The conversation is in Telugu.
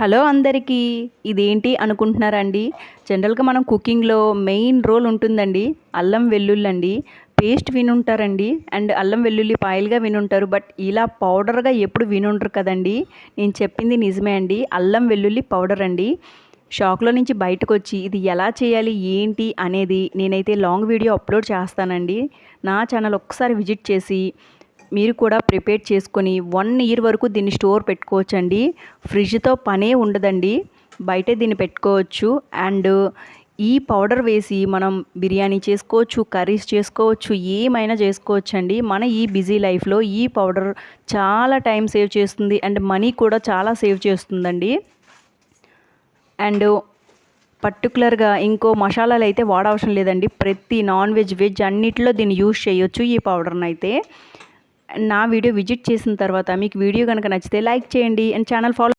హలో అందరికీ. ఇదేంటి అనుకుంటున్నారండి? జనరల్‌గా మనం కుకింగ్‌లో మెయిన్ రోల్ ఉంటుందండి. అల్లం వెల్లుల్లండి. పేస్ట్ వినుంటారండి. అండ్ అల్లం వెల్లుల్లి పాయలుగా వినుంటారు. బట్ ఇలా పౌడర్‌గా ఎప్పుడు వినుండరు కదండీ! నేను చెప్పింది నిజమే అండి. అల్లం వెల్లుల్లి పౌడర్ అండి. షాక్‌లో నుంచి బయటకొచ్చి ఇది ఎలా చేయాలి, ఏంటి అనేది నేనైతే లాంగ్ వీడియో అప్‌లోడ్ చేస్తానండి. నా ఛానల్ ఒక్కసారి విజిట్ చేసి మీరు కూడా ప్రిపేర్ చేసుకొని 1 ఇయర్ వరకు దీన్ని స్టోర్ పెట్టుకోవచ్చండి. ఫ్రిడ్జ్‌తో పనే ఉండదండి. బయటే దీన్ని పెట్టుకోవచ్చు. అండ్ ఈ పౌడర్ వేసి మనం బిర్యానీ చేసుకోవచ్చు, కర్రీస్ చేసుకోవచ్చు, ఏమైనా చేసుకోవచ్చండి. మన ఈ బిజీ లైఫ్‌లో ఈ పౌడర్ చాలా టైం సేవ్ చేస్తుంది. అండ్ మనీ కూడా చాలా సేవ్ చేస్తుందండి. అండ్ పర్టిక్యులర్‌గా ఇంకో మసాలాలైతే వాడవసరం లేదండి. ప్రతి నాన్ వెజ్, వెజ్ అన్నిటిలో దీన్ని యూజ్ చేయొచ్చు ఈ పౌడర్‌నైతే. నా వీడియో విజిట్ చేసిన తర్వాత మీకు వీడియో గనుక నచ్చితే లైక్ చేయండి అండ్ ఛానల్ ఫాలో